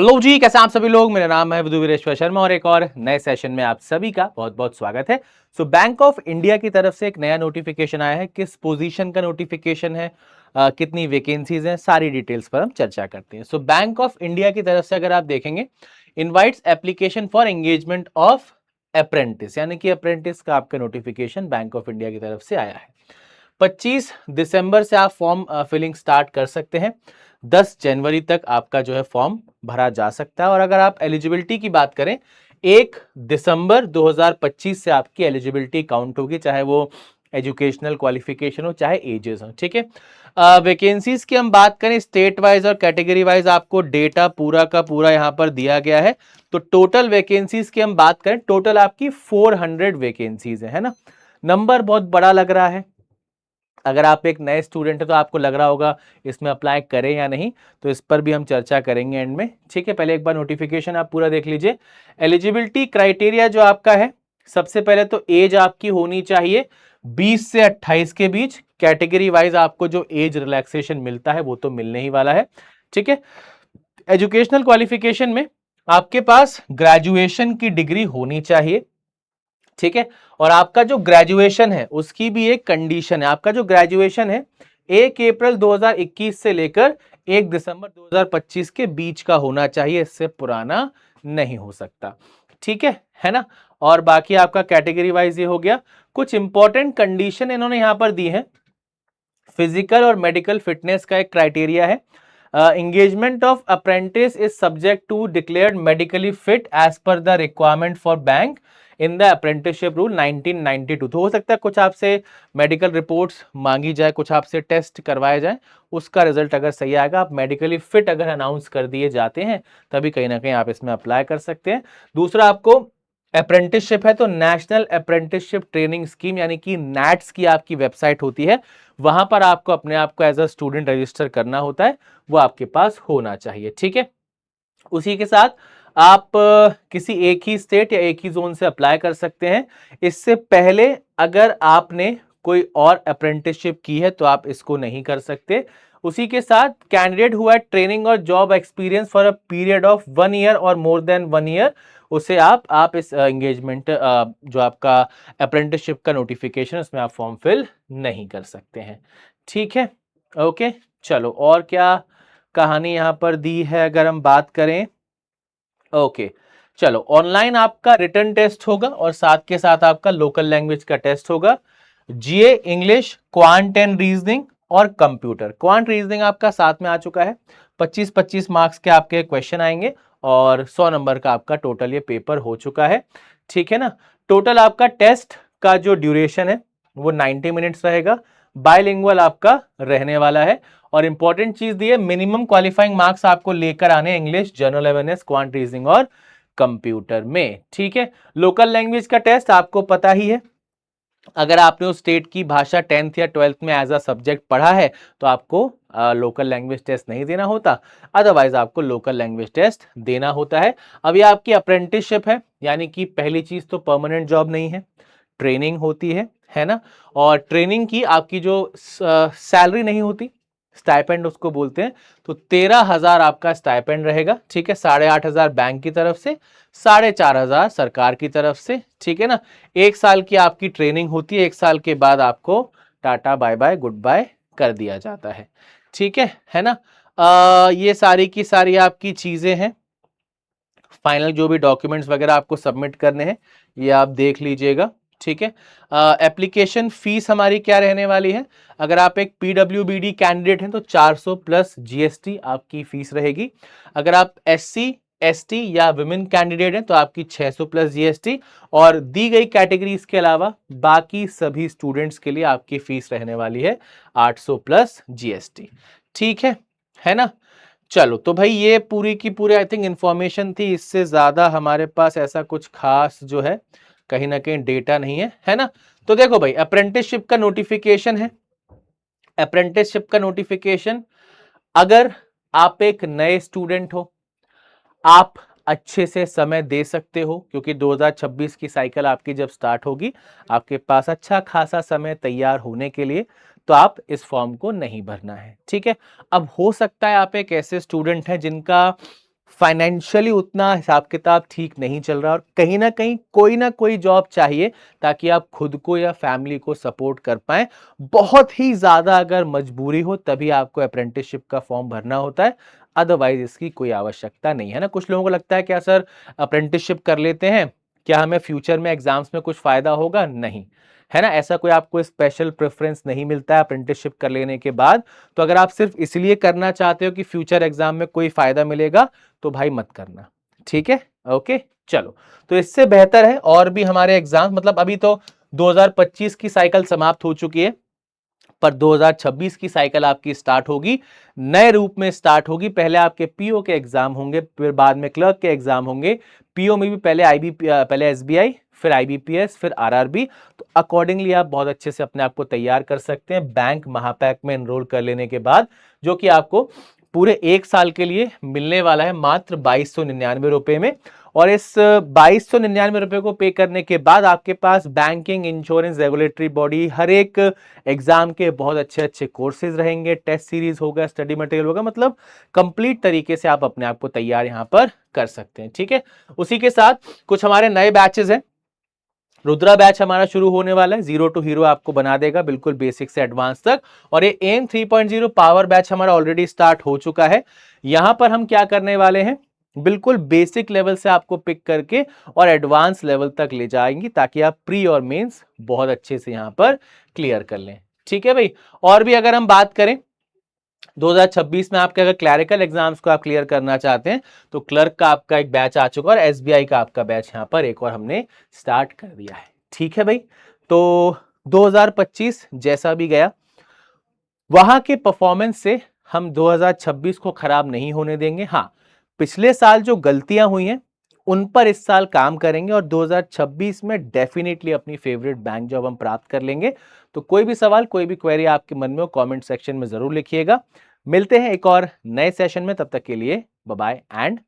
Hello जी, कैसे आप सभी लोग। मेरा नाम है विदु वीरेश्वर शर्मा और एक और नए सेशन में आप सभी का बहुत बहुत स्वागत है। बैंक ऑफ इंडिया की तरफ से एक नया नोटिफिकेशन आया है। किस पोजीशन का नोटिफिकेशन है, कितनी वैकेंसीज हैं, सारी डिटेल्स पर हम चर्चा करते हैं। बैंक ऑफ इंडिया की तरफ से अगर आप देखेंगे, invites application for engagement of apprentice, यानी कि अप्रेंटिस का आपका नोटिफिकेशन बैंक ऑफ इंडिया की तरफ से आया है। 25 दिसंबर से आप फॉर्म फिलिंग स्टार्ट कर सकते हैं। 10 जनवरी तक आपका जो है फॉर्म भरा जा सकता है। और अगर आप एलिजिबिलिटी की बात करें, 1 दिसंबर 2025 से आपकी एलिजिबिलिटी काउंट होगी, चाहे वो एजुकेशनल क्वालिफिकेशन हो चाहे एजेस हो। ठीक है। वैकेंसीज की हम बात करें, स्टेट वाइज और कैटेगरी वाइज आपको डेटा पूरा का पूरा यहां पर दिया गया है। तो टोटल वैकेंसीज की हम बात करें, टोटल आपकी 400 वैकेंसीज है ना। नंबर बहुत बड़ा लग रहा है। अगर आप एक नए स्टूडेंट है तो आपको लग रहा होगा इसमें अप्लाई करें या नहीं, तो इस पर भी हम चर्चा करेंगे एंड में। ठीक है, पहले एक बार नोटिफिकेशन आप पूरा देख लीजिए। एलिजिबिलिटी क्राइटेरिया जो आपका है, सबसे पहले तो एज आपकी होनी चाहिए 20 से 28 के बीच। कैटेगरी वाइज आपको जो एज रिलैक्सेशन मिलता है वो तो मिलने ही वाला है। ठीक है। एजुकेशनल क्वालिफिकेशन में आपके पास ग्रेजुएशन की डिग्री होनी चाहिए। ठीक है। और आपका जो ग्रेजुएशन है उसकी भी एक कंडीशन है। आपका जो ग्रेजुएशन है 1 अप्रैल 2021 से लेकर 1 दिसंबर 2025 के बीच का होना चाहिए, इससे पुराना नहीं हो सकता। ठीक है ना। और बाकी आपका कैटेगरी वाइज ये हो गया। कुछ इंपॉर्टेंट कंडीशन इन्होंने यहां पर दी है। फिजिकल और मेडिकल फिटनेस का एक क्राइटेरिया है। Engagement of apprentice is subject to declared medically fit as per the requirement for bank in the apprenticeship rule 1992। तो हो सकता है कुछ आपसे मेडिकल रिपोर्ट्स मांगी जाए, कुछ आपसे टेस्ट करवाए जाए, उसका रिजल्ट अगर सही आएगा, आप मेडिकली फिट अगर अनाउंस कर दिए जाते हैं, तभी कहीं ना कहीं आप इसमें अप्लाई कर सकते हैं। दूसरा, आपको अप्रेंटिसशिप है तो नेशनल अप्रेंटिसशिप ट्रेनिंग स्कीम यानी कि नैट्स की आपकी वेबसाइट होती है, वहां पर आपको अपने आप को एज अ स्टूडेंट रजिस्टर करना होता है, वो आपके पास होना चाहिए। ठीक है। उसी के साथ आप किसी एक ही स्टेट या एक ही जोन से अप्लाई कर सकते हैं। इससे पहले अगर आपने कोई और अप्रेंटिसशिप की है तो आप इसको नहीं कर सकते। उसी के साथ कैंडिडेट हुआ ट्रेनिंग और job experience for a period of 1 year और मोर देन 1 ईयर, उसे आप इस एंगेजमेंट जो आपका अप्रेंटिसशिप का नोटिफिकेशन उसमें आप फॉर्म फिल नहीं कर सकते हैं। ठीक है। ओके। चलो, और क्या कहानी यहां पर दी है अगर हम बात करें। ओके। चलो, ऑनलाइन आपका रिटन टेस्ट होगा और साथ के साथ आपका लोकल लैंग्वेज का टेस्ट होगा। जीए, इंग्लिश, क्वांट एंड रीजनिंग और कंप्यूटर। क्वांट रीजनिंग आपका साथ में आ चुका है। 25-25 मार्क्स के आपके क्वेश्चन आएंगे और 100 नंबर का आपका टोटल ये पेपर हो चुका है। ठीक है ना। टोटल आपका टेस्ट का जो ड्यूरेशन है वो 90 मिनट्स रहेगा। बायलिंगुअल आपका रहने वाला है। और इंपॉर्टेंट चीज दी है, मिनिमम क्वालिफाइंग मार्क्स आपको लेकर आने English, general awareness, quant reasoning और कंप्यूटर में। ठीक है। लोकल लैंग्वेज का टेस्ट आपको पता ही है। अगर आपने उस स्टेट की भाषा 10th या 12th में एज अ सब्जेक्ट पढ़ा है तो आपको लोकल लैंग्वेज टेस्ट नहीं देना होता, अदरवाइज आपको लोकल लैंग्वेज टेस्ट देना होता है। अब ये आपकी अप्रेंटिसशिप है, यानी कि पहली चीज तो परमानेंट जॉब नहीं है, ट्रेनिंग होती है ना। और ट्रेनिंग की आपकी जो सैलरी नहीं होती, स्टाइपेंड उसको बोलते हैं, तो 13,000 आपका स्टाइपेंड रहेगा। ठीक है। 8,500 बैंक की तरफ से, 4,500 सरकार की तरफ से। ठीक है ना। 1 साल की आपकी ट्रेनिंग होती है, 1 साल के बाद आपको tata bye bye goodbye कर दिया जाता है। ठीक है ना। ये सारी की सारी आपकी चीजें हैं। फाइनल जो भी डॉक्यूमेंट्स वगैरह आपको सबमिट करने हैं ये आप देख लीजिएगा। ठीक है। एप्लीकेशन फीस हमारी क्या रहने वाली है, अगर आप एक पीडब्ल्यूबीडी कैंडिडेट हैं तो 400 प्लस जीएसटी आपकी फीस रहेगी। अगर आप एससी एसटी या विमेन कैंडिडेट हैं तो आपकी 600 प्लस जीएसटी। और दी गई कैटेगरीज के अलावा बाकी सभी स्टूडेंट्स के लिए आपकी फीस रहने वाली है 800 प्लस जीएसटी। ठीक है ना। चलो, तो भाई ये पूरी की पूरी आई थिंक इंफॉर्मेशन थी। इससे ज्यादा हमारे पास ऐसा कुछ खास जो है कहीं ना कहीं डेटा नहीं है ना। तो देखो भाई, अप्रेंटिसशिप का नोटिफिकेशन है। अप्रेंटिसशिप का नोटिफिकेशन, अगर आप एक नए स्टूडेंट हो, आप अच्छे से समय दे सकते हो, क्योंकि 2026 की साइकिल आपकी जब स्टार्ट होगी आपके पास अच्छा खासा समय तैयार होने के लिए, तो आप इस फॉर्म को नहीं भरना है। ठीक है। अब हो सकता है आप एक ऐसे स्टूडेंट हैं जिनका फाइनेंशियली उतना हिसाब किताब ठीक नहीं चल रहा और कहीं ना कोई जॉब चाहिए ताकि आप खुद को या फैमिली को सपोर्ट कर पाएं। बहुत ही ज्यादा अगर मजबूरी हो तभी आपको अप्रेंटिसशिप का फॉर्म भरना होता है, अदरवाइज इसकी कोई आवश्यकता नहीं है ना। कुछ लोगों को लगता है क्या सर अप्रेंटिसशिप कर लेते हैं, क्या हमें फ्यूचर में एग्जाम्स में कुछ फायदा होगा? नहीं, है ना। ऐसा कोई आपको स्पेशल प्रेफरेंस नहीं मिलता है अप्रेंटिसशिप कर लेने के बाद। तो अगर आप सिर्फ इसलिए करना चाहते हो कि फ्यूचर एग्जाम में कोई फायदा मिलेगा तो भाई मत करना, ठीक है। ओके, चलो। तो इससे बेहतर है और भी हमारे एग्जाम, मतलब अभी तो 2025 की साइकिल समाप्त हो चुकी है, पर 2026 की साइकिल आपकी स्टार्ट होगी, नए रूप में स्टार्ट होगी। पहले आपके पीओ के एग्जाम होंगे, फिर बाद में क्लर्क के एग्जाम होंगे। पीओ में भी पहले एसबीआई, फिर आईबीपीएस, फिर आरआरबी। तो अकॉर्डिंगली आप बहुत अच्छे से अपने आप को तैयार कर सकते हैं बैंक महापैक में एनरोल कर लेने के बाद, जो कि आपको पूरे 1 साल के लिए मिलने वाला है मात्र 2299 में। और इस 2299 को पे करने के बाद आपके पास बैंकिंग, इंश्योरेंस, रेगुलेटरी बॉडी, हर एक एग्जाम के बहुत अच्छे अच्छे कोर्सेज रहेंगे, टेस्ट सीरीज होगा, स्टडी मटेरियल होगा, मतलब कंप्लीट तरीके से आप अपने आप को तैयार यहां पर कर सकते हैं, ठीक है। उसी के साथ कुछ हमारे नए बैचेस हैं। रुद्रा बैच हमारा शुरू होने वाला है, 0 टू हीरो आपको बना देगा बिल्कुल बेसिक से एडवांस तक। और ये एम 3.0 पावर बैच हमारा ऑलरेडी स्टार्ट हो चुका है। यहां पर हम क्या करने वाले हैं, बिल्कुल बेसिक लेवल से आपको पिक करके और एडवांस लेवल तक ले जाएंगे ताकि आप प्री और मेंस बहुत अच्छे से यहां पर क्लियर कर लें, ठीक है भाई। और भी अगर हम बात करें 2026 में आपके अगर क्लैरिकल एग्जाम्स को आप क्लियर करना चाहते हैं तो क्लर्क का आपका एक बैच आ चुका है और एसबीआई का आपका बैच यहां पर एक और हमने स्टार्ट कर दिया है, ठीक है भाई। तो 2025 जैसा भी गया, वहां के परफॉर्मेंस से हम 2026 को खराब नहीं होने देंगे। हाँ, पिछले साल जो गलतियां हुई हैं उन पर इस साल काम करेंगे और 2026 में डेफिनेटली अपनी फेवरेट बैंक जॉब हम प्राप्त कर लेंगे। तो कोई भी सवाल, कोई भी क्वेरी आपके मन में हो, कमेंट सेक्शन में जरूर लिखिएगा। मिलते हैं एक और नए सेशन में, तब तक के लिए बाय बाय एंड